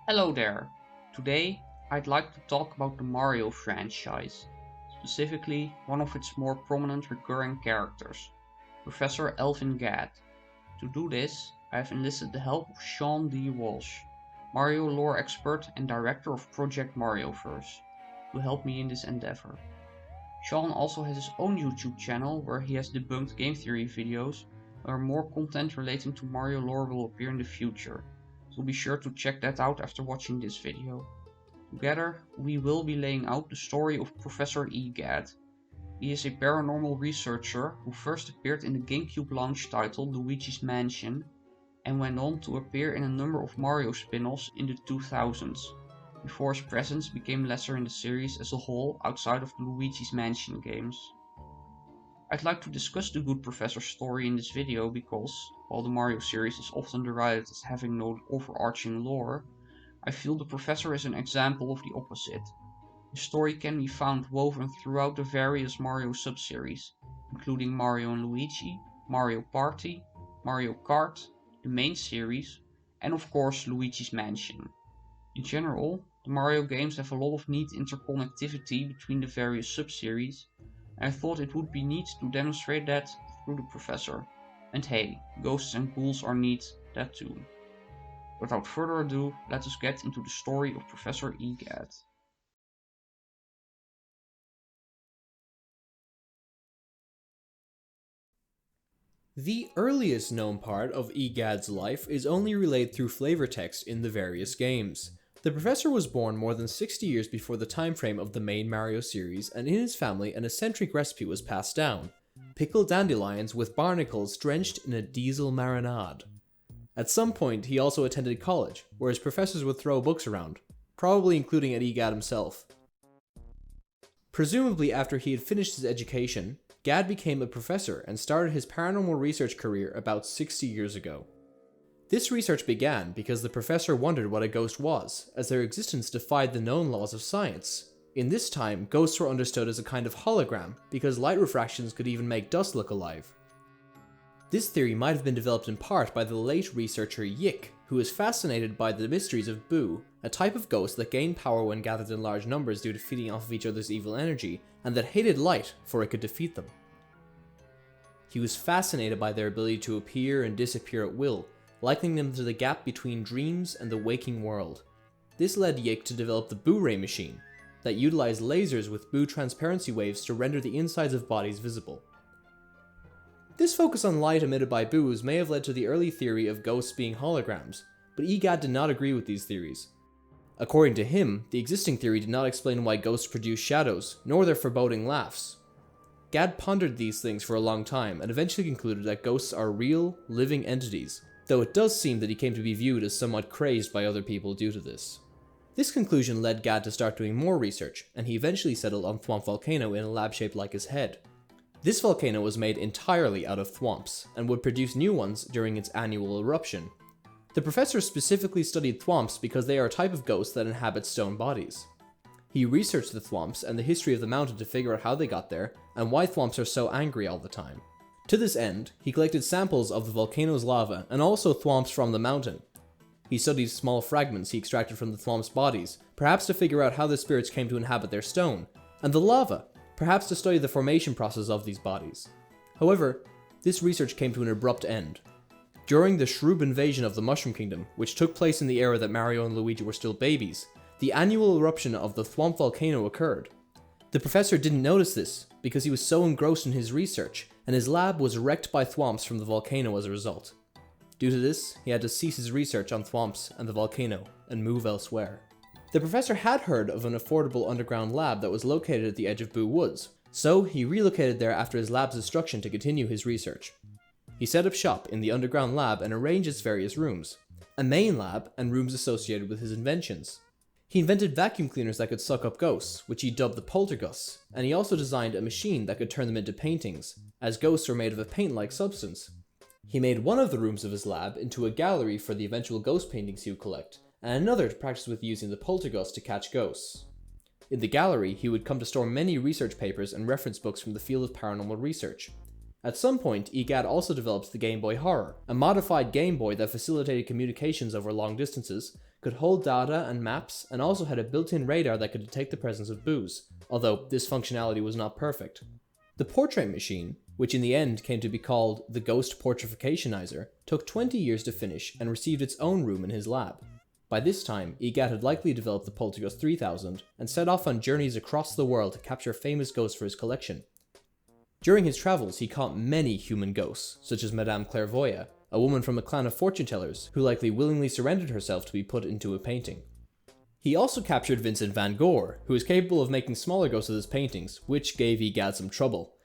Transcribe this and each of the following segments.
Hello there! Today I'd like to talk about the Mario franchise, specifically one of its more prominent recurring characters, Professor Elvin Gadd. To do this, I have enlisted the help of Seándwalsh, Mario lore expert and director of Project Marioverse, to help me in this endeavor. Sean also has his own YouTube channel where he has debunked game theory videos, where more content relating to Mario lore will appear in the future, so be sure to check that out after watching this video. Together, we will be laying out the story of Professor Gadd. He is a paranormal researcher who first appeared in the GameCube launch title Luigi's Mansion, and went on to appear in a number of Mario spin-offs in the 2000s, before his presence became lesser in the series as a whole outside of the Luigi's Mansion games. I'd like to discuss the good professor's story in this video because, while the Mario series is often derided as having no overarching lore, I feel the professor is an example of the opposite. His story can be found woven throughout the various Mario sub-series, including Mario and Luigi, Mario Party, Mario Kart, the main series, and of course Luigi's Mansion. In general, the Mario games have a lot of neat interconnectivity between the various sub-series, and I thought it would be neat to demonstrate that through the professor. And hey, ghosts and ghouls are neat, that too. Without further ado, let us get into the story of Professor Gadd. The earliest known part of Gadd's life is only relayed through flavor text in the various games. The professor was born more than 60 years before the time frame of the main Mario series, and in his family an eccentric recipe was passed down: pickled dandelions with barnacles drenched in a diesel marinade. At some point he also attended college, where his professors would throw books around, probably including at Gadd himself. Presumably after he had finished his education, Gadd became a professor and started his paranormal research career about 60 years ago. This research began because the professor wondered what a ghost was, as their existence defied the known laws of science. In this time, ghosts were understood as a kind of hologram, because light refractions could even make dust look alive. This theory might have been developed in part by the late researcher Yik, who was fascinated by the mysteries of Boo, a type of ghost that gained power when gathered in large numbers due to feeding off of each other's evil energy, and that hated light for it could defeat them. He was fascinated by their ability to appear and disappear at will, likening them to the gap between dreams and the waking world. This led Yik to develop the Boo-ray machine, that utilized lasers with Boo transparency waves to render the insides of bodies visible. This focus on light emitted by Boos may have led to the early theory of ghosts being holograms, but Gadd did not agree with these theories. According to him, the existing theory did not explain why ghosts produce shadows, nor their foreboding laughs. Gadd pondered these things for a long time and eventually concluded that ghosts are real, living entities, though it does seem that he came to be viewed as somewhat crazed by other people due to this. This conclusion led Gadd to start doing more research, and he eventually settled on Thwomp Volcano in a lab shaped like his head. This volcano was made entirely out of thwomps, and would produce new ones during its annual eruption. The professor specifically studied thwomps because they are a type of ghost that inhabits stone bodies. He researched the thwomps and the history of the mountain to figure out how they got there, and why thwomps are so angry all the time. To this end, he collected samples of the volcano's lava and also thwomps from the mountain. He studied small fragments he extracted from the thwomps' bodies, perhaps to figure out how the spirits came to inhabit their stone, and the lava, perhaps to study the formation process of these bodies. However, this research came to an abrupt end. During the Shroob invasion of the Mushroom Kingdom, which took place in the era that Mario and Luigi were still babies, the annual eruption of the Thwomp volcano occurred. The professor didn't notice this because he was so engrossed in his research, and his lab was wrecked by thwomps from the volcano as a result. Due to this, he had to cease his research on thwomps and the volcano and move elsewhere. The professor had heard of an affordable underground lab that was located at the edge of Boo Woods, so he relocated there after his lab's destruction to continue his research. He set up shop in the underground lab and arranged its various rooms, a main lab and rooms associated with his inventions. He invented vacuum cleaners that could suck up ghosts, which he dubbed the poltergusts, and he also designed a machine that could turn them into paintings, as ghosts are made of a paint-like substance. He made one of the rooms of his lab into a gallery for the eventual ghost paintings he would collect, and another to practice with using the poltergust to catch ghosts. In the gallery, he would come to store many research papers and reference books from the field of paranormal research. At some point, Gadd also developed the Game Boy Horror, a modified Game Boy that facilitated communications over long distances, could hold data and maps, and also had a built-in radar that could detect the presence of booze, although this functionality was not perfect. The portrait machine, which in the end came to be called the Ghost Portrificationizer, took 20 years to finish and received its own room in his lab. By this time, Gadd had likely developed the Poltergust 3000 and set off on journeys across the world to capture famous ghosts for his collection. During his travels, he caught many human ghosts, such as Madame Clairvoya, a woman from a clan of fortune-tellers who likely willingly surrendered herself to be put into a painting. He also captured Vincent van Gogh, who is capable of making smaller ghosts of his paintings, which gave Gadd some trouble.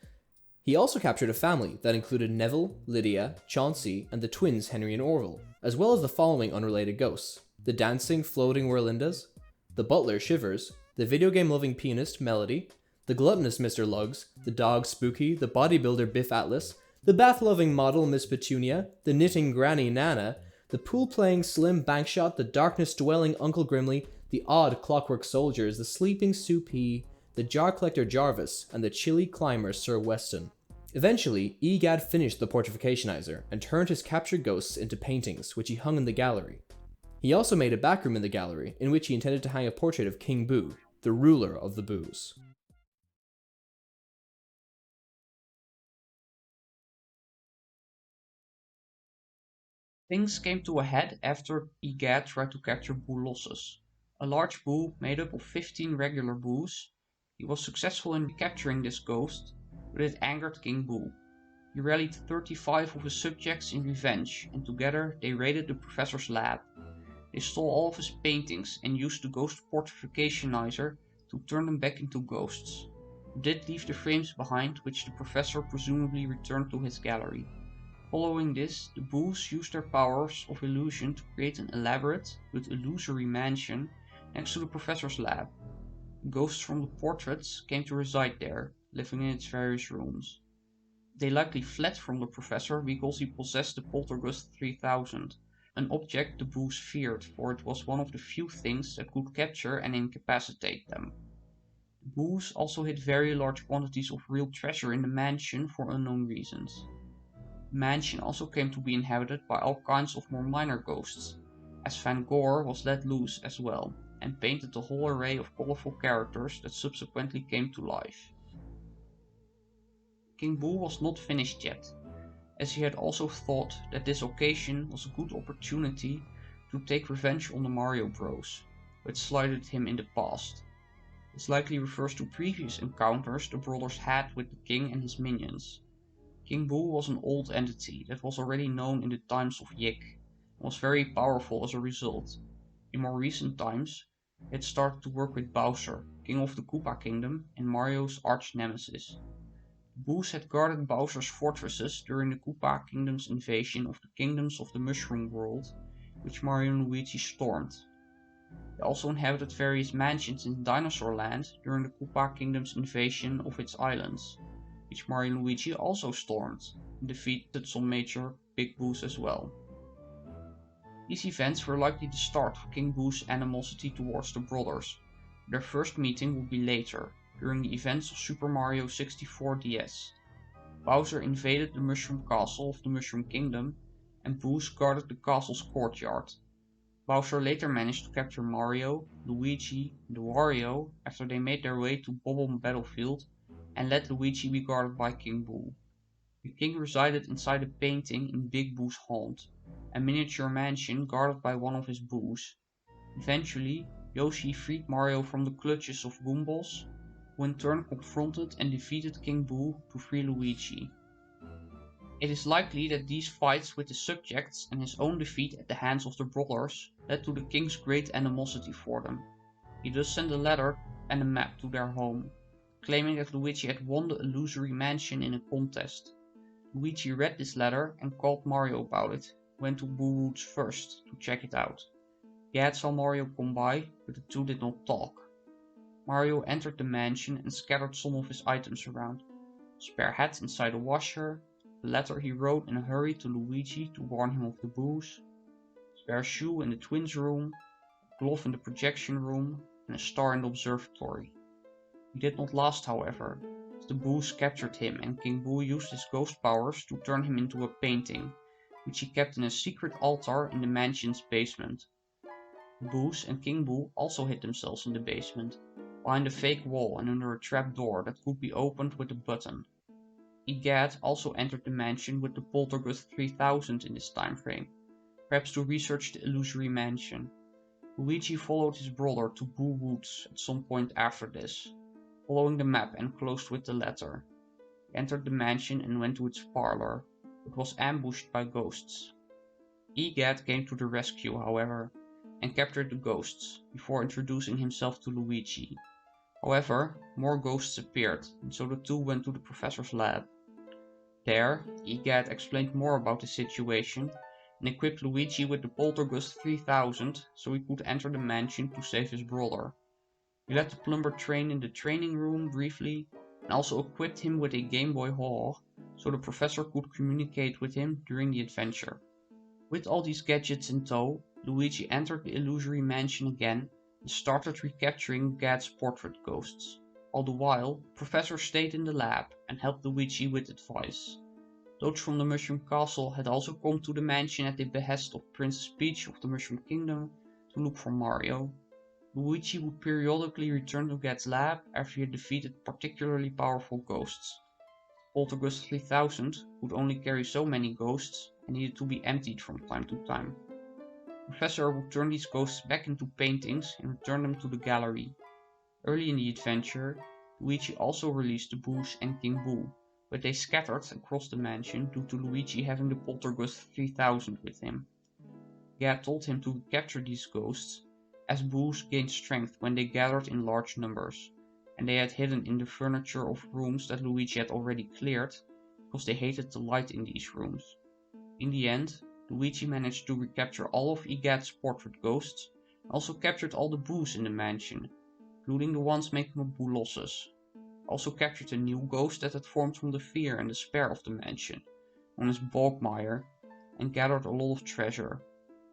He also captured a family that included Neville, Lydia, Chauncey, and the twins Henry and Orville, as well as the following unrelated ghosts: the dancing, floating Werlindas, the butler Shivers, the video game loving pianist Melody, the gluttonous Mr. Luggs, the dog Spooky, the bodybuilder Biff Atlas, the bath loving model Miss Petunia, the knitting granny Nana, the pool playing Slim Bankshot, the darkness dwelling Uncle Grimly, the odd clockwork soldiers, the sleeping Sue P, the jar collector Jarvis, and the chilly climber Sir Weston. Eventually, Gadd finished the Portrificationizer and turned his captured ghosts into paintings, which he hung in the gallery. He also made a backroom in the gallery, in which he intended to hang a portrait of King Boo, the ruler of the Boos. Things came to a head after Gadd tried to capture Boolossus, a large boo made up of 15 regular boos. He was successful in capturing this ghost, but it angered King Boo. He rallied 35 of his subjects in revenge, and together they raided the professor's lab. They stole all of his paintings and used the Ghost Portrificationizer to turn them back into ghosts. They did leave the frames behind, which the professor presumably returned to his gallery. Following this, the Boos used their powers of illusion to create an elaborate but illusory mansion next to the professor's lab. The ghosts from the portraits came to reside there, living in its various rooms. They likely fled from the professor because he possessed the Poltergust 3000, an object the Boos feared, for it was one of the few things that could capture and incapacitate them. The Boos also hid very large quantities of real treasure in the mansion for unknown reasons. The mansion also came to be inhabited by all kinds of more minor ghosts, as Van Gogh was let loose as well, and painted a whole array of colorful characters that subsequently came to life. King Boo was not finished yet, as he had also thought that this occasion was a good opportunity to take revenge on the Mario Bros, who had slighted him in the past. This likely refers to previous encounters the brothers had with the king and his minions. King Boo was an old entity that was already known in the times of Yik, and was very powerful as a result. In more recent times, he had started to work with Bowser, king of the Koopa Kingdom and Mario's arch-nemesis. The Boos had guarded Bowser's fortresses during the Koopa Kingdom's invasion of the kingdoms of the Mushroom World, which Mario and Luigi stormed. They also inhabited various mansions in Dinosaur Land during the Koopa Kingdom's invasion of its islands, which Mario and Luigi also stormed, and defeated some major big boos as well. These events were likely the start of King Boo's animosity towards the brothers. Their first meeting would be later, during the events of Super Mario 64 DS. Bowser invaded the Mushroom Castle of the Mushroom Kingdom, and Boos guarded the castle's courtyard. Bowser later managed to capture Mario, Luigi, and Wario after they made their way to Bob-omb Battlefield and let Luigi be guarded by King Boo. The king resided inside a painting in Big Boo's haunt, a miniature mansion guarded by one of his boos. Eventually, Yoshi freed Mario from the clutches of Goombas, who in turn confronted and defeated King Boo to free Luigi. It is likely that these fights with the subjects and his own defeat at the hands of the brothers led to the king's great animosity for them. He thus sent a letter and a map to their home, claiming that Luigi had won the illusory mansion in a contest. Luigi read this letter and called Mario about it, went to Boo Woods first to check it out. Gadd saw Mario come by, but the two did not talk. Mario entered the mansion and scattered some of his items around. A spare hat inside a washer, a letter he wrote in a hurry to Luigi to warn him of the boos, a spare shoe in the twins' room, a glove in the projection room, and a star in the observatory. He did not last, however, as the Boos captured him and King Boo used his ghost powers to turn him into a painting, which he kept in a secret altar in the mansion's basement. Boo's and King Boo also hid themselves in the basement, behind a fake wall and under a trap door that could be opened with a button. Gadd also entered the mansion with the Poltergust 3000 in this time frame, perhaps to research the illusory mansion. Luigi followed his brother to Boo Woods at some point after this, following the map and closed with the latter. He entered the mansion and went to its parlor, but was ambushed by ghosts. Gadd came to the rescue, however, and captured the ghosts, before introducing himself to Luigi. However, more ghosts appeared, and so the two went to the professor's lab. There, Gadd explained more about the situation and equipped Luigi with the Poltergust 3000 so he could enter the mansion to save his brother. He let the plumber train in the training room briefly and also equipped him with a Game Boy Horror so the professor could communicate with him during the adventure. With all these gadgets in tow, Luigi entered the illusory mansion again and started recapturing Gadd's portrait ghosts. All the while, the professor stayed in the lab and helped Luigi with advice. Those from the Mushroom Castle had also come to the mansion at the behest of Princess Peach of the Mushroom Kingdom to look for Mario. Luigi would periodically return to Gadd's lab after he had defeated particularly powerful ghosts. Poltergust 3000 could only carry so many ghosts and needed to be emptied from time to time. The professor would turn these ghosts back into paintings and return them to the gallery. Early in the adventure, Luigi also released the Boos and King Boo, but they scattered across the mansion due to Luigi having the Poltergust 3000 with him. Gadd told him to capture these ghosts, as Boos gained strength when they gathered in large numbers, and they had hidden in the furniture of rooms that Luigi had already cleared, because they hated the light in these rooms. In the end, Luigi managed to recapture all of Gadd's portrait ghosts, and also captured all the Boos in the mansion, including the ones making up Boo losses. Also captured a new ghost that had formed from the fear and despair of the mansion, known as Bogmire, and gathered a lot of treasure.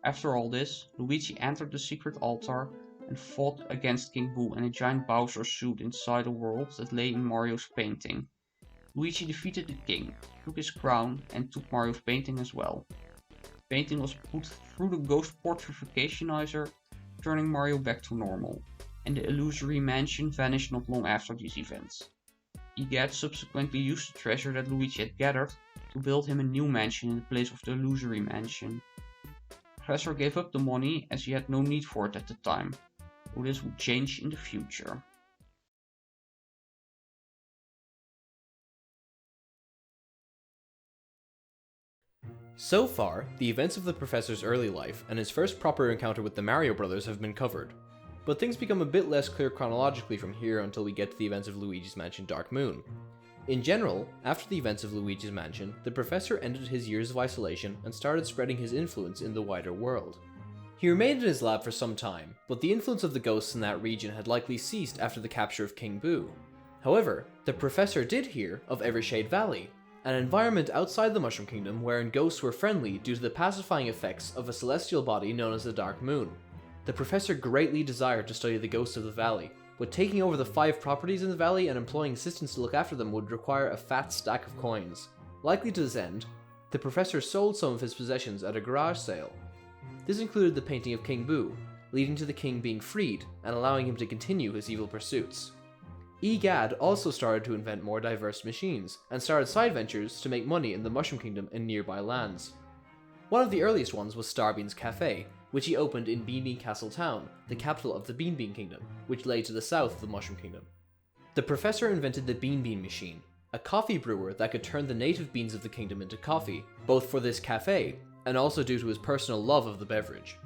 After all this, Luigi entered the secret altar and fought against King Boo and a giant Bowser suit inside a world that lay in Mario's painting. Luigi defeated the king, took his crown, and took Mario's painting as well. The painting was put through the ghost portrificationizer, turning Mario back to normal, and the illusory mansion vanished not long after these events. Gadd subsequently used the treasure that Luigi had gathered to build him a new mansion in the place of the illusory mansion. The professor gave up the money as he had no need for it at the time, though this would change in the future. So far, the events of the professor's early life and his first proper encounter with the Mario brothers have been covered, but things become a bit less clear chronologically from here until we get to the events of Luigi's Mansion Dark Moon. In general, after the events of Luigi's Mansion, the professor ended his years of isolation and started spreading his influence in the wider world. He remained in his lab for some time, but the influence of the ghosts in that region had likely ceased after the capture of King Boo. However, the professor did hear of Evershade Valley, an environment outside the Mushroom Kingdom wherein ghosts were friendly due to the pacifying effects of a celestial body known as the Dark Moon. The professor greatly desired to study the ghosts of the valley, but taking over the 5 properties in the valley and employing assistants to look after them would require a fat stack of coins. Likely to this end, the professor sold some of his possessions at a garage sale. This included the painting of King Boo, leading to the king being freed and allowing him to continue his evil pursuits. Gadd also started to invent more diverse machines, and started side ventures to make money in the Mushroom Kingdom and nearby lands. One of the earliest ones was Starbean's Cafe, which he opened in Bean Bean Castle Town, the capital of the Bean Bean Kingdom, which lay to the south of the Mushroom Kingdom. The professor invented the Bean Bean machine, a coffee brewer that could turn the native beans of the kingdom into coffee, both for this cafe, and also due to his personal love of the beverage.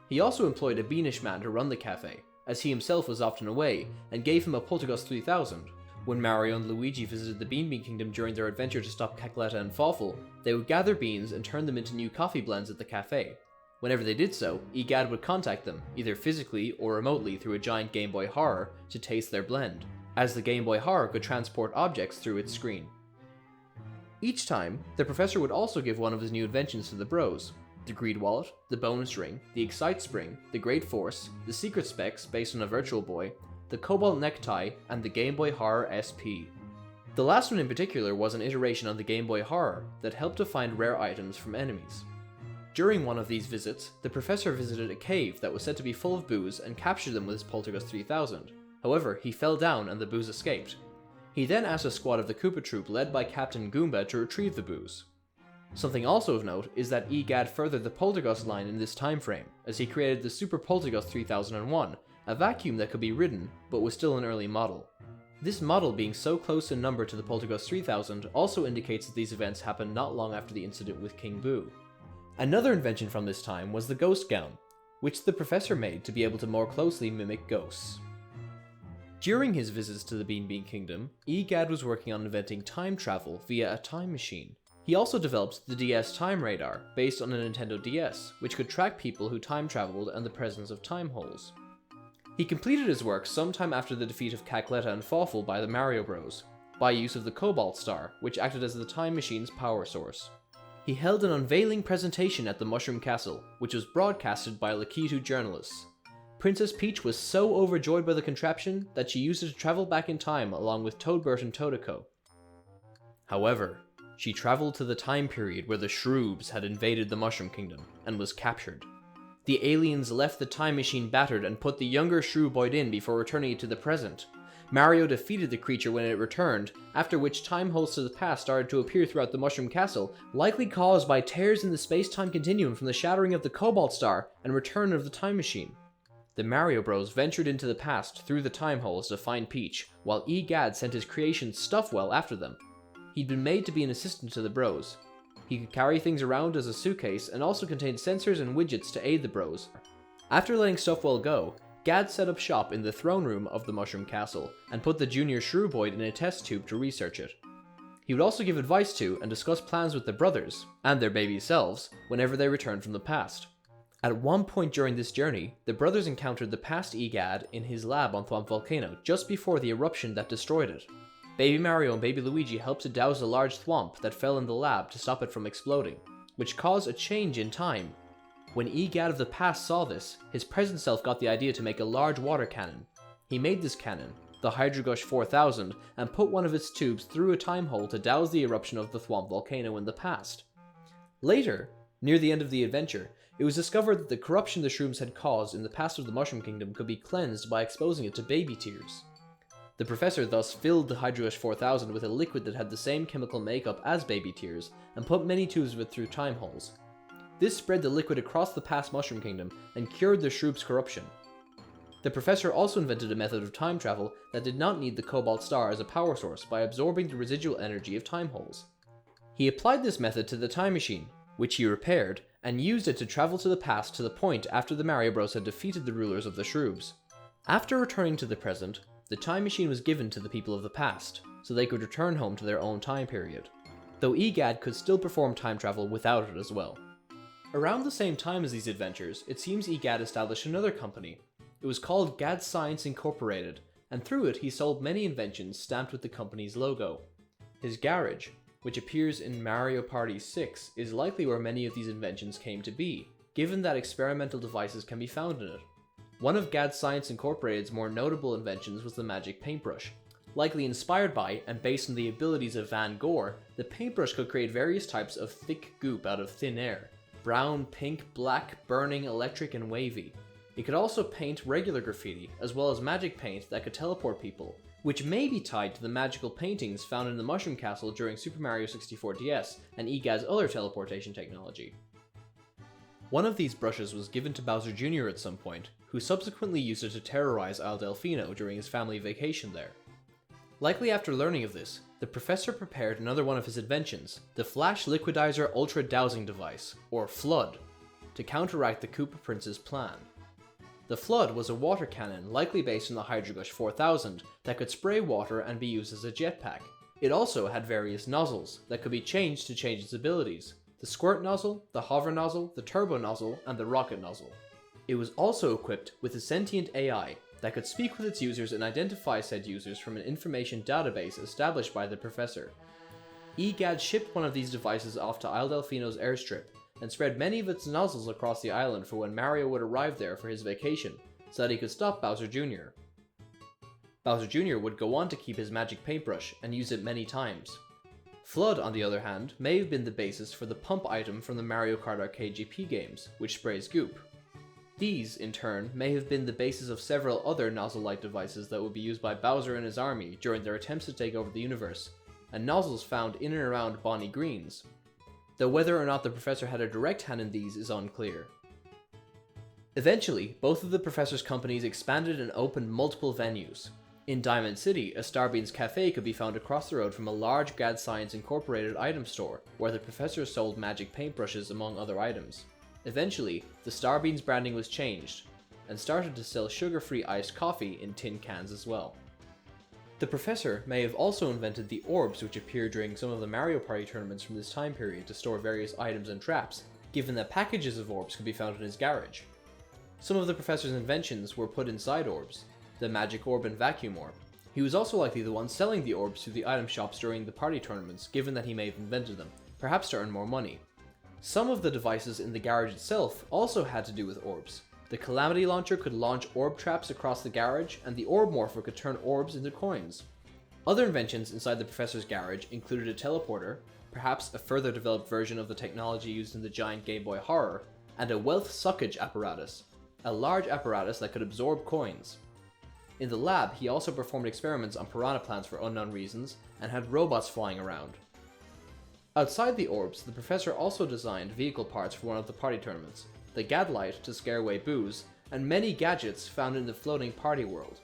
He also employed a beanish man to run the cafe, as he himself was often away, and gave him a Poltergust 3000. When Mario and Luigi visited the Bean Bean Kingdom during their adventure to stop Cackletta and Fawful, they would gather beans and turn them into new coffee blends at the cafe. Whenever they did so, Gadd would contact them, either physically or remotely through a giant Game Boy Horror, to taste their blend, as the Game Boy Horror could transport objects through its screen. Each time, the professor would also give one of his new inventions to the bros: the Greed Wallet, the Bonus Ring, the Excite Spring, the Great Force, the Secret Specs based on a Virtual Boy, the Cobalt Necktie, and the Game Boy Horror SP. The last one in particular was an iteration on the Game Boy Horror that helped to find rare items from enemies. During one of these visits, the professor visited a cave that was said to be full of boos and captured them with his Poltergust 3000. However, he fell down and the boos escaped. He then asked a squad of the Koopa Troop led by Captain Goomba to retrieve the boos. Something also of note is that Gadd furthered the Poltergust line in this time frame, as he created the Super Poltergust 3001, a vacuum that could be ridden, but was still an early model. This model being so close in number to the Poltergust 3000 also indicates that these events happened not long after the incident with King Boo. Another invention from this time was the Ghost Gown, which the professor made to be able to more closely mimic ghosts. During his visits to the Bean Bean Kingdom, Gadd was working on inventing time travel via a time machine. He also developed the DS Time Radar, based on a Nintendo DS, which could track people who time traveled and the presence of time holes. He completed his work sometime after the defeat of Cackletta and Fawful by the Mario Bros, by use of the Cobalt Star, which acted as the time machine's power source. He held an unveiling presentation at the Mushroom Castle, which was broadcasted by Lakitu journalists. Princess Peach was so overjoyed by the contraption that she used it to travel back in time along with Toadbert and Totoko. However, she traveled to the time period where the Shroobs had invaded the Mushroom Kingdom and was captured. The aliens left the time machine battered and put the younger Shrooboid in before returning it to the present. Mario defeated the creature when it returned, after which time holes to the past started to appear throughout the Mushroom Castle, likely caused by tears in the space-time continuum from the shattering of the Cobalt Star and return of the time machine. The Mario Bros ventured into the past through the time holes to find Peach, while Gadd sent his creation Stuffwell after them. He'd been made to be an assistant to the Bros. He could carry things around as a suitcase and also contained sensors and widgets to aid the Bros. After letting Stuffwell go, Gadd set up shop in the throne room of the Mushroom Castle and put the junior Shrooboid in a test tube to research it. He would also give advice to and discuss plans with the brothers, and their baby selves, whenever they returned from the past. At one point during this journey, the brothers encountered the past Gadd in his lab on Thwomp Volcano just before the eruption that destroyed it. Baby Mario and Baby Luigi helped to douse a large thwomp that fell in the lab to stop it from exploding, which caused a change in time. When Gadd of the past saw this, his present self got the idea to make a large water cannon. He made this cannon, the Hydrogush 4000, and put one of its tubes through a time hole to douse the eruption of the Thwomp volcano in the past. Later, near the end of the adventure, it was discovered that the corruption the Shrooms had caused in the past of the Mushroom Kingdom could be cleansed by exposing it to baby tears. The professor thus filled the Hydrogush 4000 with a liquid that had the same chemical makeup as baby tears, and put many tubes of it through time holes. This spread the liquid across the past Mushroom Kingdom and cured the Shroob's corruption. The professor also invented a method of time travel that did not need the Cobalt Star as a power source by absorbing the residual energy of time holes. He applied this method to the time machine, which he repaired, and used it to travel to the past to the point after the Mario Bros had defeated the rulers of the Shroobs. After returning to the present, the time machine was given to the people of the past, so they could return home to their own time period, though Gadd could still perform time travel without it as well. Around the same time as these adventures, it seems Gadd established another company. It was called Gadd Science Incorporated, and through it he sold many inventions stamped with the company's logo. His garage, which appears in Mario Party 6, is likely where many of these inventions came to be, given that experimental devices can be found in it. One of Gadd Science Incorporated's more notable inventions was the magic paintbrush. Likely inspired by and based on the abilities of Van Gogh, the paintbrush could create various types of thick goop out of thin air. Brown, pink, black, burning, electric, and wavy. It could also paint regular graffiti, as well as magic paint that could teleport people, which may be tied to the magical paintings found in the Mushroom Castle during Super Mario 64 DS and Gadd's other teleportation technology. One of these brushes was given to Bowser Jr. at some point, who subsequently used it to terrorize Isle Delfino during his family vacation there. Likely after learning of this, the professor prepared another one of his inventions, the Flash Liquidizer Ultra Dowsing Device, or FLUDD, to counteract the Koopa Prince's plan. The FLUDD was a water cannon likely based on the Hydrogush 4000 that could spray water and be used as a jetpack. It also had various nozzles that could be changed to change its abilities, the squirt nozzle, the hover nozzle, the turbo nozzle, and the rocket nozzle. It was also equipped with a sentient AI that could speak with its users and identify said users from an information database established by the professor. Gadd shipped one of these devices off to Isle Delfino's airstrip, and spread many of its nozzles across the island for when Mario would arrive there for his vacation, so that he could stop Bowser Jr. Bowser Jr. would go on to keep his magic paintbrush and use it many times. Flood, on the other hand, may have been the basis for the pump item from the Mario Kart Arcade GP games, which sprays goop. These, in turn, may have been the basis of several other nozzle-like devices that would be used by Bowser and his army during their attempts to take over the universe, and nozzles found in and around Bonnie Green's, though whether or not the Professor had a direct hand in these is unclear. Eventually, both of the Professor's companies expanded and opened multiple venues. In Diamond City, a Starbeans cafe could be found across the road from a large Gadd Science Incorporated item store, where the Professor sold magic paintbrushes among other items. Eventually, the Starbeans branding was changed, and started to sell sugar-free iced coffee in tin cans as well. The Professor may have also invented the orbs which appear during some of the Mario Party tournaments from this time period to store various items and traps, given that packages of orbs could be found in his garage. Some of the Professor's inventions were put inside orbs, the magic orb and vacuum orb. He was also likely the one selling the orbs to the item shops during the party tournaments, given that he may have invented them, perhaps to earn more money. Some of the devices in the garage itself also had to do with orbs. The Calamity Launcher could launch orb traps across the garage, and the Orb Morpher could turn orbs into coins. Other inventions inside the Professor's garage included a teleporter, perhaps a further developed version of the technology used in the giant Game Boy Horror, and a wealth suckage apparatus, a large apparatus that could absorb coins. In the lab, he also performed experiments on piranha plants for unknown reasons, and had robots flying around. Outside the orbs, the Professor also designed vehicle parts for one of the party tournaments, the Gadd Light to scare away boos, and many gadgets found in the floating party world.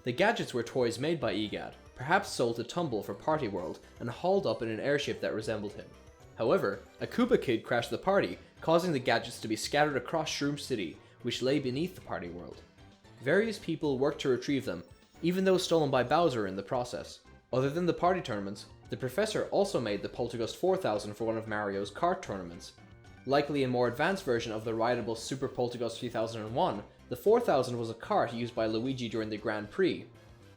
The gadgets were toys made by Gadd, perhaps sold to Tumble for Party World, and hauled up in an airship that resembled him. However, a Koopa Kid crashed the party, causing the gadgets to be scattered across Shroom City, which lay beneath the party world. Various people worked to retrieve them, even though stolen by Bowser in the process. Other than the party tournaments, the Professor also made the Poltergust 4000 for one of Mario's kart tournaments. Likely a more advanced version of the rideable Super Poltergust 3001, the 4000 was a kart used by Luigi during the Grand Prix.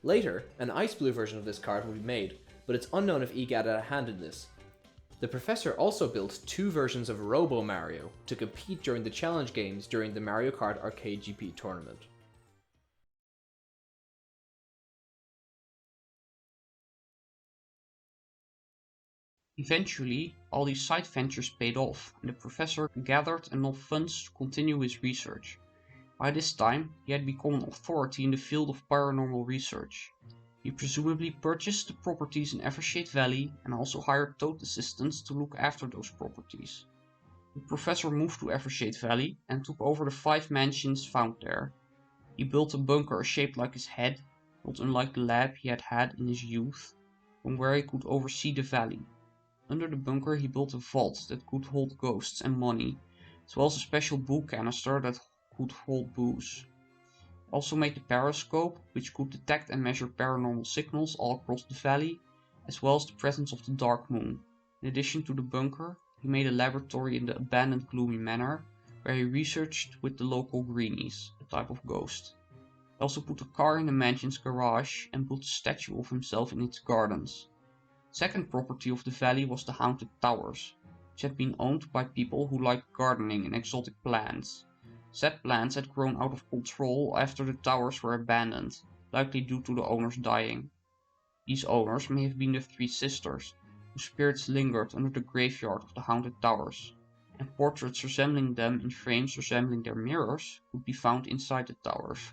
Later, an ice blue version of this kart would be made, but it's unknown if Gadd had a hand in this. The Professor also built two versions of Robo Mario to compete during the challenge games during the Mario Kart Arcade GP tournament. Eventually, all these side ventures paid off, and the Professor gathered enough funds to continue his research. By this time, he had become an authority in the field of paranormal research. He presumably purchased the properties in Evershade Valley and also hired Toad assistants to look after those properties. The Professor moved to Evershade Valley and took over the 5 mansions found there. He built a bunker shaped like his head, not unlike the lab he had had in his youth, from where he could oversee the valley. Under the bunker he built a vault that could hold ghosts and money, as well as a special boo canister that could hold booze. He also made the periscope, which could detect and measure paranormal signals all across the valley, as well as the presence of the dark moon. In addition to the bunker, he made a laboratory in the abandoned Gloomy Manor, where he researched with the local greenies, a type of ghost. He also put a car in the mansion's garage and built a statue of himself in its gardens. Second property of the valley was the Haunted Towers, which had been owned by people who liked gardening and exotic plants. Said plants had grown out of control after the towers were abandoned, likely due to the owners dying. These owners may have been the 3 sisters, whose spirits lingered under the graveyard of the Haunted Towers, and portraits resembling them in frames resembling their mirrors could be found inside the towers.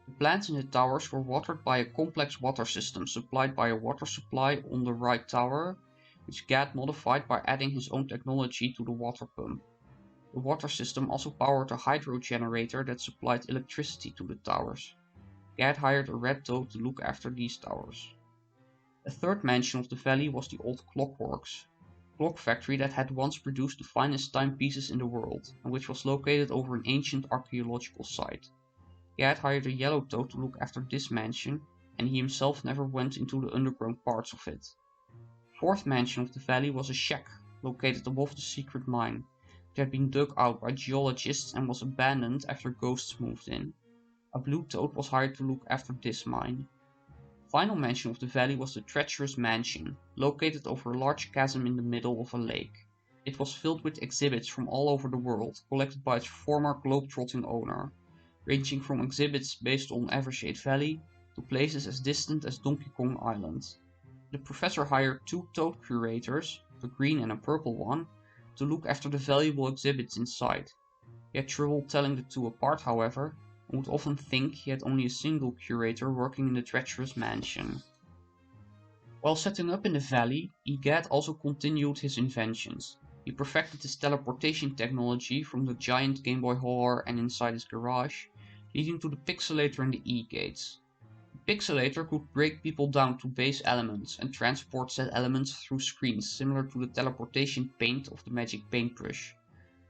The plants in the towers were watered by a complex water system supplied by a water supply on the right tower, which Gadd modified by adding his own technology to the water pump. The water system also powered a hydro generator that supplied electricity to the towers. Gadd hired a red toad to look after these towers. A third mansion of the valley was the Old Clockworks, a clock factory that had once produced the finest timepieces in the world, and which was located over an ancient archaeological site. Gadd hired a yellow toad to look after this mansion, and he himself never went into the underground parts of it. The fourth mansion of the valley was a shack, located above the secret mine. It had been dug out by geologists and was abandoned after ghosts moved in. A blue toad was hired to look after this mine. The final mansion of the valley was the Treacherous Mansion, located over a large chasm in the middle of a lake. It was filled with exhibits from all over the world, collected by its former globetrotting owner, ranging from exhibits based on Evershade Valley to places as distant as Donkey Kong Island. the professor hired two toad curators, a green and a purple one, to look after the valuable exhibits inside. He had trouble telling the two apart, however, and would often think he had only a single curator working in the treacherous mansion. While setting up in the valley, Gadd also continued his inventions. He perfected his teleportation technology from the giant Game Boy Horror and inside his garage, leading to the pixelator and the E-gates. The pixelator could break people down to base elements and transport said elements through screens similar to the teleportation paint of the magic paintbrush.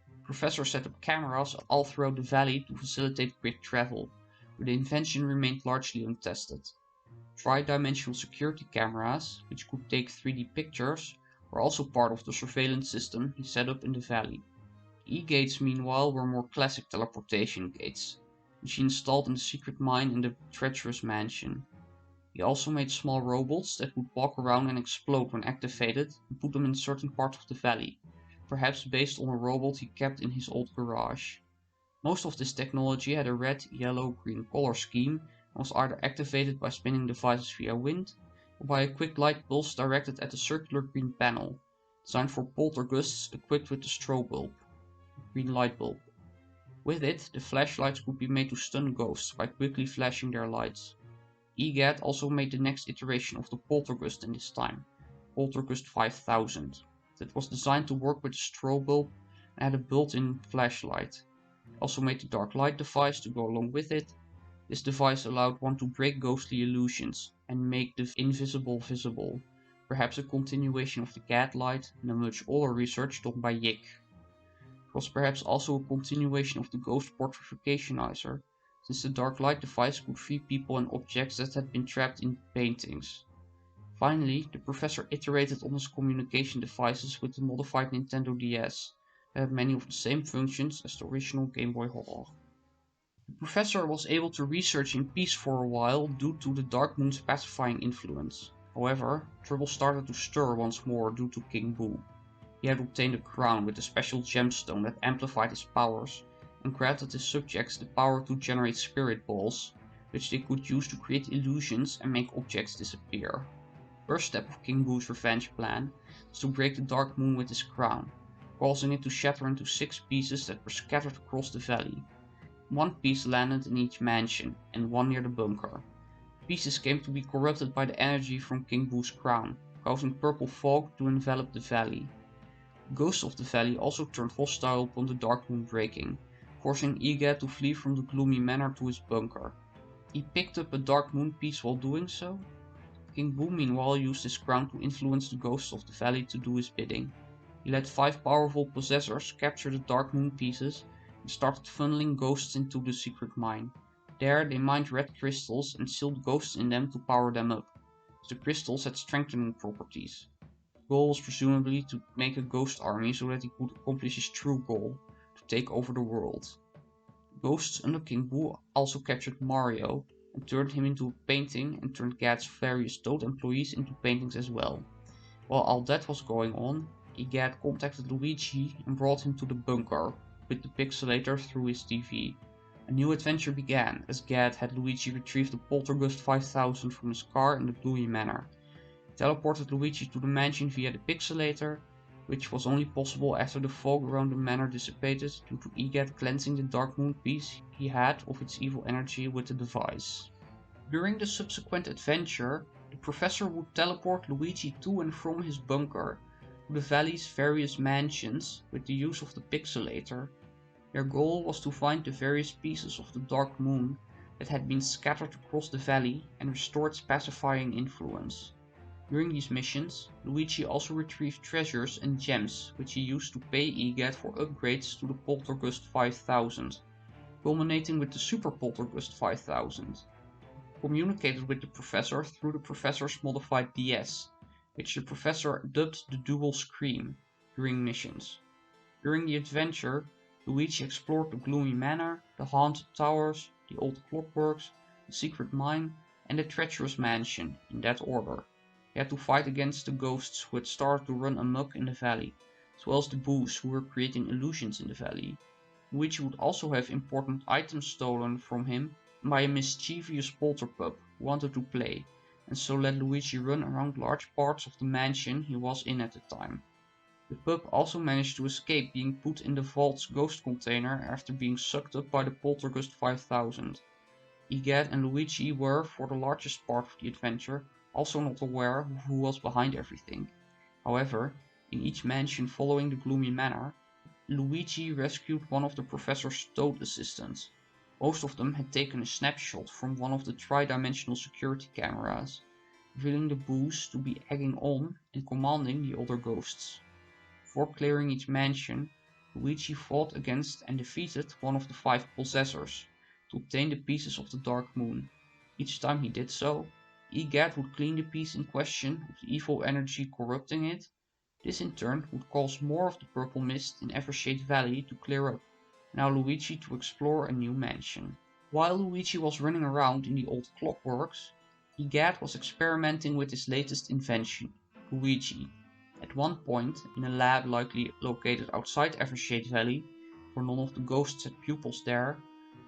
The professor set up cameras all throughout the valley to facilitate quick travel, but the invention remained largely untested. Tri-dimensional security cameras, which could take 3D pictures, were also part of the surveillance system he set up in the valley. E-gates meanwhile were more classic teleportation gates, which he installed in the secret mine in the treacherous mansion. He also made small robots that would walk around and explode when activated and put them in certain parts of the valley, perhaps based on a robot he kept in his old garage. Most of this technology had a red, yellow, green color scheme and was either activated by spinning devices via wind or by a quick light pulse directed at a circular green panel, designed for poltergeists equipped with the strobe bulb, green light bulb. With it, the flashlights could be made to stun ghosts by quickly flashing their lights. Gadd also made the next iteration of the poltergeist in this time, Poltergeist 5000, that was designed to work with the strobe bulb and had a built-in flashlight. He also made the dark light device to go along with it. This device allowed one to break ghostly illusions and make the invisible visible, perhaps a continuation of the Gadd light and a much older research done by Yick. It was perhaps also a continuation of the ghost portrificationizer, since the dark light device could free people and objects that had been trapped in paintings. Finally, the professor iterated on his communication devices with the modified Nintendo DS, that had many of the same functions as the original Game Boy Horror. The professor was able to research in peace for a while due to the Dark Moon's pacifying influence. However, trouble started to stir once more due to King Boo. He had obtained a crown with a special gemstone that amplified his powers and granted his subjects the power to generate spirit balls, which they could use to create illusions and make objects disappear. The first step of King Boo's revenge plan was to break the Dark Moon with his crown, causing it to shatter into 6 pieces that were scattered across the valley. 1 piece landed in each mansion, and 1 near the bunker. The pieces came to be corrupted by the energy from King Boo's crown, causing purple fog to envelop the valley. The ghosts of the valley also turned hostile upon the Dark Moon breaking, forcing Gadd to flee from the gloomy manor to his bunker. He picked up a Dark Moon piece while doing so. King Boo meanwhile used his crown to influence the ghosts of the valley to do his bidding. He let 5 powerful possessors capture the Dark Moon pieces and started funneling ghosts into the secret mine. There they mined red crystals and sealed ghosts in them to power them up, as the crystals had strengthening properties. The goal was presumably to make a ghost army so that he could accomplish his true goal, to take over the world. The ghosts under King Boo also captured Mario and turned him into a painting and turned Gadd's various Toad employees into paintings as well. While all that was going on, Gadd contacted Luigi and brought him to the bunker with the pixelator through his TV. A new adventure began as Gadd had Luigi retrieve the Poltergeist 5000 from his car in the gloomy manor. He teleported Luigi to the mansion via the pixelator, which was only possible after the fog around the manor dissipated due to Gadd cleansing the Dark Moon piece he had of its evil energy with the device. During the subsequent adventure, the professor would teleport Luigi to and from his bunker to the valley's various mansions with the use of the pixelator. Their goal was to find the various pieces of the Dark Moon that had been scattered across the valley and restore its pacifying influence. During these missions, Luigi also retrieved treasures and gems which he used to pay Gadd for upgrades to the Poltergeist 5000, culminating with the Super Poltergeist 5000. He communicated with the professor through the professor's modified DS, which the professor dubbed the Dual Scream, during missions. During the adventure, Luigi explored the gloomy manor, the haunted towers, the old clockworks, the secret mine, and the treacherous mansion, in that order. He had to fight against the ghosts who had started to run amok in the valley, as well as the boos who were creating illusions in the valley. Luigi would also have important items stolen from him by a mischievous polterpup who wanted to play, and so let Luigi run around large parts of the mansion he was in at the time. The pup also managed to escape being put in the vault's ghost container after being sucked up by the Poltergust 5000. Gadd and Luigi were, for the largest part of the adventure, also not aware of who was behind everything. However, in each mansion following the gloomy manor, Luigi rescued one of the professor's toad assistants. Most of them had taken a snapshot from one of the tri-dimensional security cameras, revealing the boos to be egging on and commanding the other ghosts. Before clearing each mansion, Luigi fought against and defeated one of the 5 possessors to obtain the pieces of the Dark Moon. Each time he did so, Gadd would clean the piece in question of the evil energy corrupting it. This in turn would cause more of the purple mist in Evershade Valley to clear up, now Luigi to explore a new mansion. While Luigi was running around in the old clockworks, Gadd was experimenting with his latest invention, Gooigi. At one point, in a lab likely located outside Evershade Valley, where none of the ghosts had pupils there,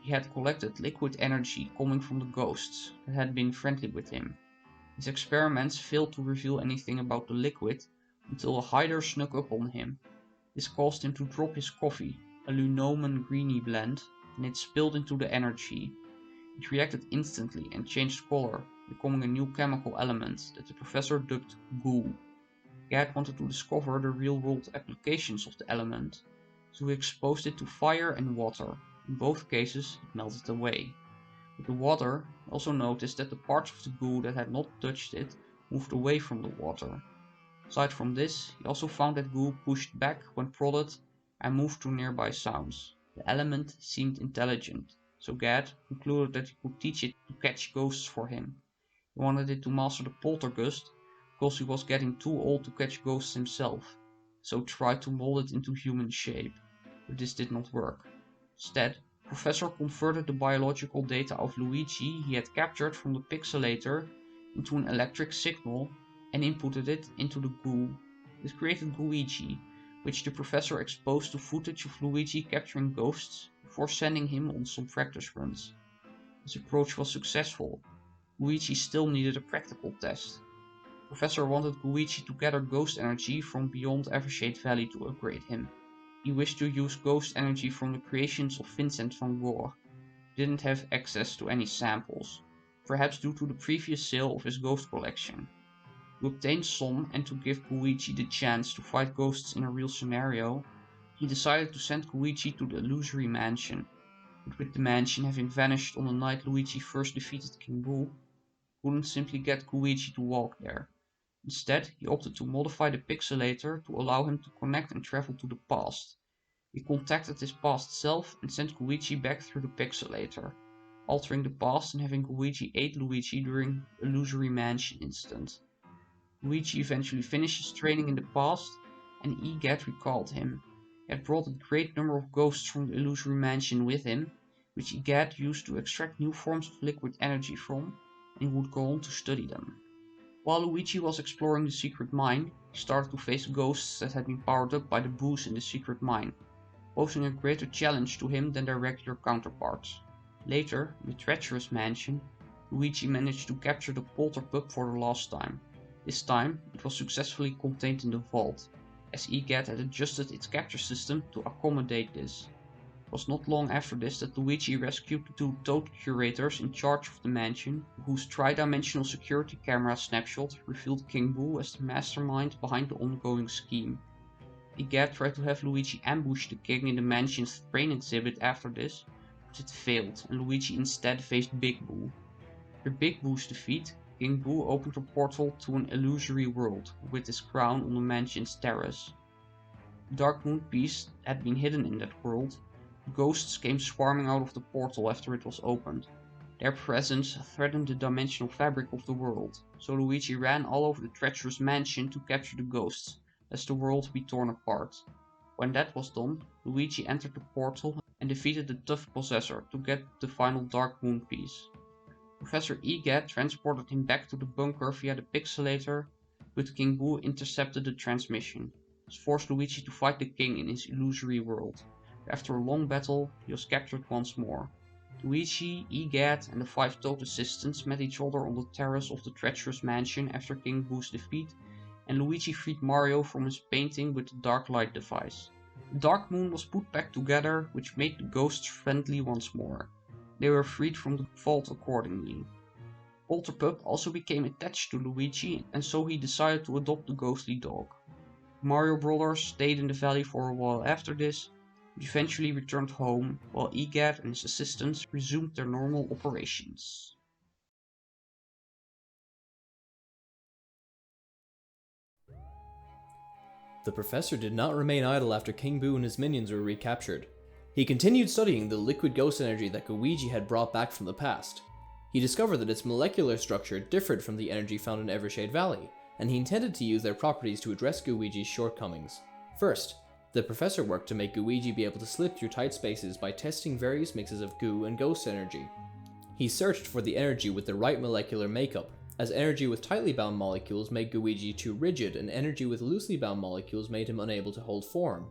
he had collected liquid energy coming from the ghosts that had been friendly with him. His experiments failed to reveal anything about the liquid until a hider snuck up on him. This caused him to drop his coffee, a Lunomen greenie blend, and it spilled into the energy. It reacted instantly and changed color, becoming a new chemical element that the professor dubbed goo. Gadd wanted to discover the real-world applications of the element, so he exposed it to fire and water. In both cases, it melted away. With the water, he also noticed that the parts of the goo that had not touched it moved away from the water. Aside from this, he also found that goo pushed back when prodded and moved to nearby sounds. The element seemed intelligent, so Gadd concluded that he could teach it to catch ghosts for him. He wanted it to master the poltergust because he was getting too old to catch ghosts himself, so tried to mold it into human shape, but this did not work. Instead, the professor converted the biological data of Luigi he had captured from the pixelator into an electric signal and inputted it into the goo. This created Gooigi, which the professor exposed to footage of Luigi capturing ghosts before sending him on some practice runs. This approach was successful. Luigi still needed a practical test. The professor wanted Luigi to gather ghost energy from beyond Evershade Valley to upgrade him. He wished to use ghost energy from the creations of Vincent van Gogh. He didn't have access to any samples, perhaps due to the previous sale of his ghost collection. To obtain some and to give Luigi the chance to fight ghosts in a real scenario, he decided to send Luigi to the illusory mansion. But with the mansion having vanished on the night Luigi first defeated King Boo, he couldn't simply get Luigi to walk there. Instead, he opted to modify the pixelator to allow him to connect and travel to the past. He contacted his past self and sent Luigi back through the pixelator, altering the past and having Luigi aid Luigi during the illusory mansion incident. Luigi eventually finished his training in the past, and Gadd recalled him. He had brought a great number of ghosts from the illusory mansion with him, which Gadd used to extract new forms of liquid energy from, and would go on to study them. While Luigi was exploring the secret mine, he started to face ghosts that had been powered up by the boos in the secret mine, posing a greater challenge to him than their regular counterparts. Later, in the treacherous mansion, Luigi managed to capture the polter pup for the last time. This time, it was successfully contained in the vault, as Gadd had adjusted its capture system to accommodate this. It was not long after this that Luigi rescued the 2 toad curators in charge of the mansion, whose tri-dimensional security camera snapshot revealed King Boo as the mastermind behind the ongoing scheme. Gadd tried to have Luigi ambush the king in the mansion's brain exhibit after this, but it failed, and Luigi instead faced Big Boo. After Big Boo's defeat, King Boo opened a portal to an illusory world with his crown on the mansion's terrace. The Dark Moon piece had been hidden in that world. Ghosts came swarming out of the portal after it was opened. Their presence threatened the dimensional fabric of the world, so Luigi ran all over the treacherous mansion to capture the ghosts, lest the world be torn apart. When that was done, Luigi entered the portal and defeated the tough possessor to get the final Dark Moon piece. Professor Gadd transported him back to the bunker via the pixelator, but King Boo intercepted the transmission. This forced Luigi to fight the king in his illusory world. After a long battle, he was captured once more. Luigi, Gadd, and the 5 Toad assistants met each other on the terrace of the treacherous mansion after King Boo's defeat, and Luigi freed Mario from his painting with the Dark Light device. The Dark Moon was put back together, which made the ghosts friendly once more. They were freed from the vault accordingly. Polterpup also became attached to Luigi, and so he decided to adopt the ghostly dog. The Mario Brothers stayed in the valley for a while after this, but eventually returned home, while Gadd and his assistants resumed their normal operations. The professor did not remain idle after King Boo and his minions were recaptured. He continued studying the liquid ghost energy that Gooigi had brought back from the past. He discovered that its molecular structure differed from the energy found in Evershade Valley, and he intended to use their properties to address Gooigi's shortcomings. First, the professor worked to make Gooigi be able to slip through tight spaces by testing various mixes of goo and ghost energy. He searched for the energy with the right molecular makeup, as energy with tightly bound molecules made Gooigi too rigid and energy with loosely bound molecules made him unable to hold form.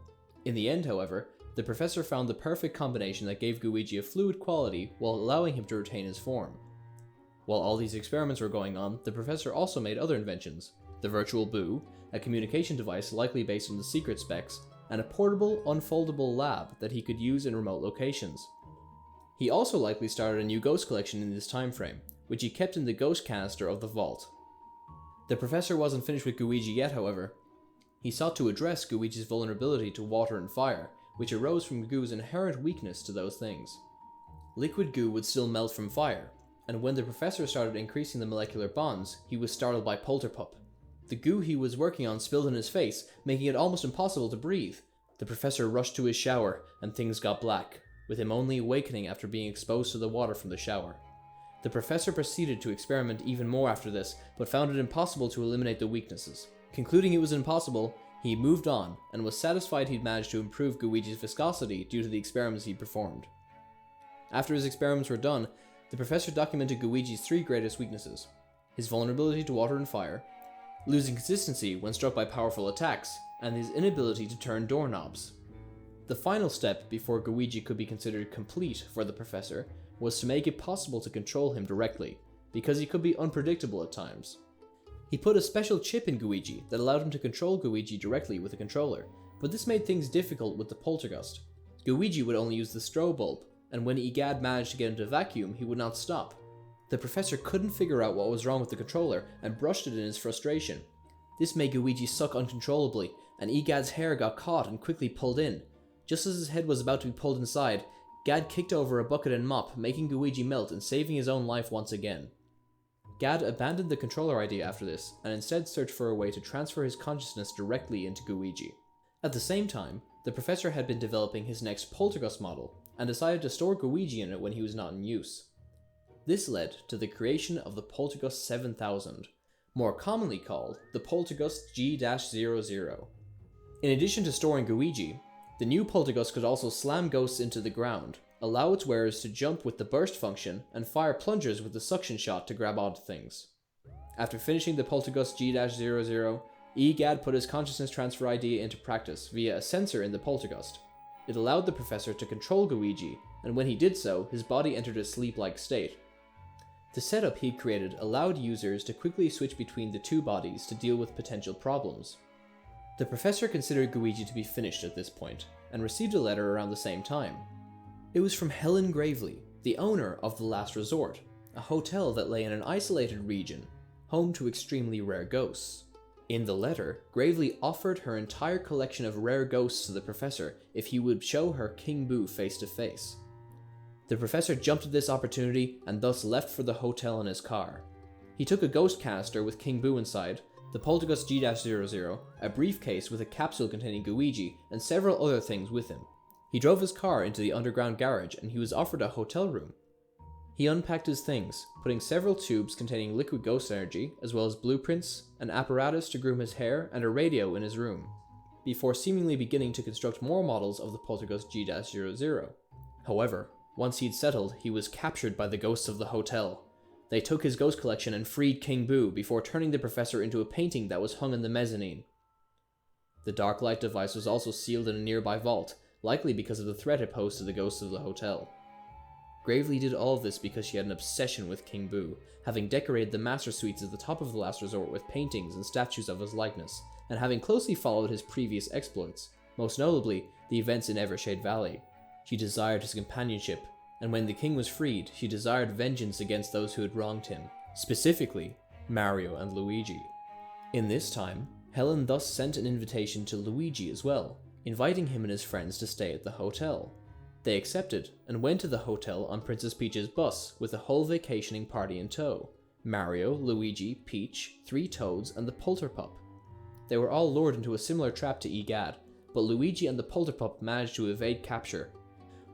In the end, however, the professor found the perfect combination that gave Gooigi a fluid quality while allowing him to retain his form. While all these experiments were going on, the professor also made other inventions: the Virtual Boo, a communication device likely based on the secret specs, and a portable, unfoldable lab that he could use in remote locations. He also likely started a new ghost collection in this time frame, which he kept in the ghost canister of the vault. The professor wasn't finished with Gooigi yet, however. He sought to address Gooigi's vulnerability to water and fire, which arose from Goo's inherent weakness to those things. Liquid goo would still melt from fire, and when the professor started increasing the molecular bonds, he was startled by Polterpup. The goo he was working on spilled in his face, making it almost impossible to breathe. The professor rushed to his shower, and things got black, with him only awakening after being exposed to the water from the shower. The professor proceeded to experiment even more after this, but found it impossible to eliminate the weaknesses. Concluding it was impossible, he moved on, and was satisfied he'd managed to improve Gooigi's viscosity due to the experiments he'd performed. After his experiments were done, the professor documented Gooigi's 3 greatest weaknesses: his vulnerability to water and fire, losing consistency when struck by powerful attacks, and his inability to turn doorknobs. The final step before Gooigi could be considered complete for the professor was to make it possible to control him directly, because he could be unpredictable at times. He put a special chip in Gooigi that allowed him to control Gooigi directly with a controller, but this made things difficult with the poltergust. Gooigi would only use the strobe bulb, and when Gadd managed to get him to vacuum, he would not stop. The professor couldn't figure out what was wrong with the controller and brushed it in his frustration. This made Gooigi suck uncontrollably, and Gadd's hair got caught and quickly pulled in. Just as his head was about to be pulled inside, Gadd kicked over a bucket and mop, making Gooigi melt and saving his own life once again. Gadd abandoned the controller idea after this, and instead searched for a way to transfer his consciousness directly into Gooigi. At the same time, the professor had been developing his next poltergust model, and decided to store Gooigi in it when he was not in use. This led to the creation of the Poltergust 7000, more commonly called the Poltergust G-00. In addition to storing Gooigi, the new Poltergust could also slam ghosts into the ground, allow its wearers to jump with the burst function, and fire plungers with the suction shot to grab onto things. After finishing the Poltergust G-00, Gadd put his consciousness transfer idea into practice via a sensor in the Poltergust. It allowed the professor to control Gooigi, and when he did so, his body entered a sleep-like state. The setup he'd created allowed users to quickly switch between the 2 bodies to deal with potential problems. The professor considered Gooigi to be finished at this point, and received a letter around the same time. It was from Helen Gravely, the owner of The Last Resort, a hotel that lay in an isolated region, home to extremely rare ghosts. In the letter, Gravely offered her entire collection of rare ghosts to the professor if he would show her King Boo face to face. The professor jumped at this opportunity and thus left for the hotel in his car. He took a ghost canister with King Boo inside, the Poltergust G-00, a briefcase with a capsule containing Gooigi, and several other things with him. He drove his car into the underground garage and he was offered a hotel room. He unpacked his things, putting several tubes containing liquid ghost energy, as well as blueprints, an apparatus to groom his hair, and a radio in his room, before seemingly beginning to construct more models of the Poltergust G-00. However, once he'd settled, he was captured by the ghosts of the hotel. They took his ghost collection and freed King Boo before turning the professor into a painting that was hung in the mezzanine. The dark light device was also sealed in a nearby vault, likely because of the threat it posed to the ghosts of the hotel. Gravely did all of this because she had an obsession with King Boo, having decorated the master suites at the top of the last resort with paintings and statues of his likeness, and having closely followed his previous exploits, most notably the events in Evershade Valley. She desired his companionship, and when the king was freed, she desired vengeance against those who had wronged him, specifically Mario and Luigi. In this time, Helen thus sent an invitation to Luigi as well, inviting him and his friends to stay at the hotel. They accepted, and went to the hotel on Princess Peach's bus with a whole vacationing party in tow: Mario, Luigi, Peach, 3 Toads, and the Polterpup. They were all lured into a similar trap to Gadd, but Luigi and the Polterpup managed to evade capture.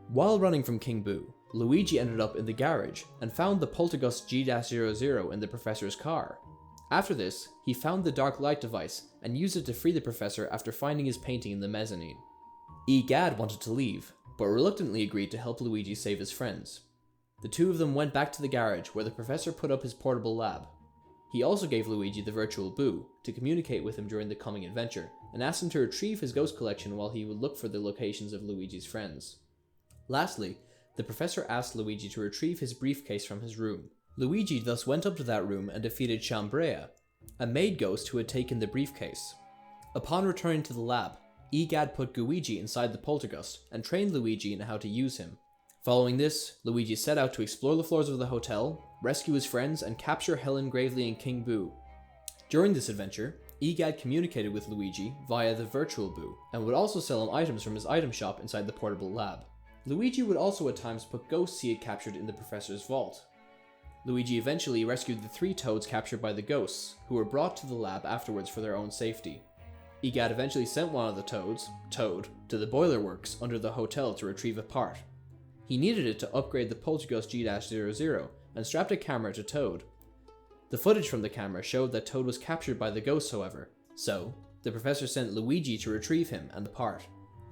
While running from King Boo, Luigi ended up in the garage and found the Poltergust G-00 in the professor's car. After this, he found the dark light device and used it to free the professor after finding his painting in the mezzanine. Gadd wanted to leave, but reluctantly agreed to help Luigi save his friends. The two of them went back to the garage where the professor put up his portable lab. He also gave Luigi the virtual Boo to communicate with him during the coming adventure, and asked him to retrieve his ghost collection while he would look for the locations of Luigi's friends. Lastly, the professor asked Luigi to retrieve his briefcase from his room. Luigi thus went up to that room and defeated Chambrea, a maid ghost who had taken the briefcase. Upon returning to the lab, Gadd put Gooigi inside the Poltergust and trained Luigi in how to use him. Following this, Luigi set out to explore the floors of the hotel, rescue his friends, and capture Helen Gravely and King Boo. During this adventure, Gadd communicated with Luigi via the virtual Boo, and would also sell him items from his item shop inside the portable lab. Luigi would also at times put ghosts he had captured in the professor's vault. Luigi eventually rescued the 3 Toads captured by the ghosts, who were brought to the lab afterwards for their own safety. Gadd eventually sent one of the Toads, Toad, to the boiler works under the hotel to retrieve a part. He needed it to upgrade the Poltergust G-00 and strapped a camera to Toad. The footage from the camera showed that Toad was captured by the ghosts, however, so the professor sent Luigi to retrieve him and the part.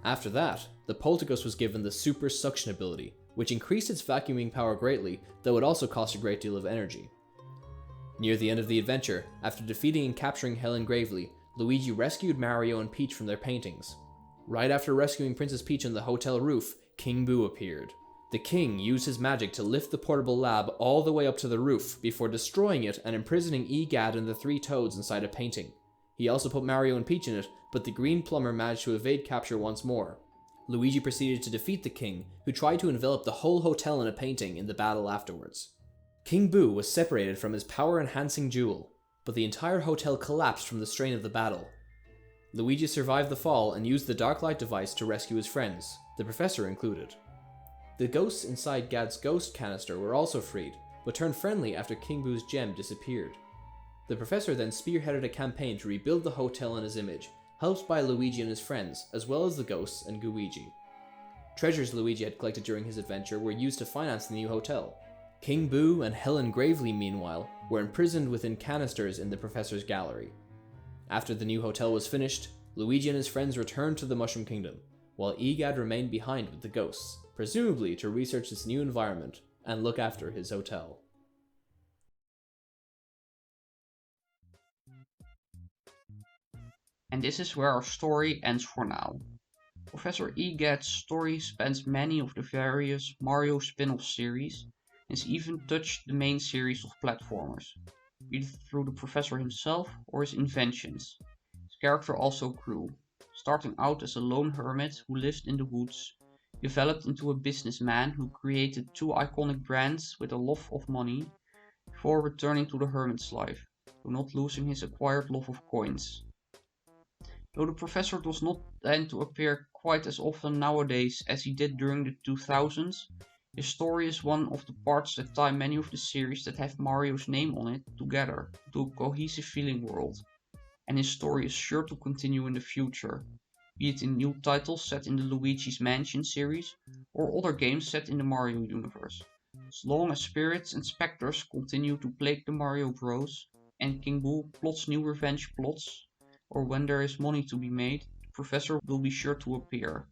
After that, the Poltergust was given the Super Suction ability, which increased its vacuuming power greatly, though it also cost a great deal of energy. Near the end of the adventure, after defeating and capturing Helen Gravely, Luigi rescued Mario and Peach from their paintings. Right after rescuing Princess Peach on the hotel roof, King Boo appeared. The king used his magic to lift the portable lab all the way up to the roof before destroying it and imprisoning Gadd and the 3 Toads inside a painting. He also put Mario and Peach in it, but the green plumber managed to evade capture once more. Luigi proceeded to defeat the king, who tried to envelop the whole hotel in a painting in the battle afterwards. King Boo was separated from his power-enhancing jewel, but the entire hotel collapsed from the strain of the battle. Luigi survived the fall and used the dark light device to rescue his friends, the professor included. The ghosts inside Gadd's ghost canister were also freed, but turned friendly after King Boo's gem disappeared. The professor then spearheaded a campaign to rebuild the hotel in his image, helped by Luigi and his friends, as well as the ghosts and Gooigi. Treasures Luigi had collected during his adventure were used to finance the new hotel. King Boo and Helen Gravely, meanwhile, were imprisoned within canisters in the professor's gallery. After the new hotel was finished, Luigi and his friends returned to the Mushroom Kingdom, while Gadd remained behind with the ghosts, presumably to research this new environment and look after his hotel. And this is where our story ends for now. Professor Gadd's story spans many of the various Mario spin-off series, and has even touched the main series of platformers, be it through the professor himself or his inventions. His character also grew, starting out as a lone hermit who lived in the woods, developed into a businessman who created 2 iconic brands with a love of money, before returning to the hermit's life, though not losing his acquired love of coins. Though the professor does not tend to appear quite as often nowadays as he did during the 2000s, his story is one of the parts that tie many of the series that have Mario's name on it together into a cohesive feeling world, and his story is sure to continue in the future, be it in new titles set in the Luigi's Mansion series or other games set in the Mario universe. As long as spirits and specters continue to plague the Mario Bros and King Boo plots new revenge plots, or when there is money to be made, the professor will be sure to appear.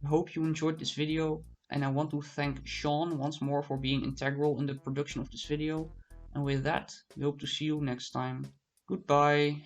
I hope you enjoyed this video, and I want to thank Sean once more for being integral in the production of this video, and with that, we hope to see you next time. Goodbye!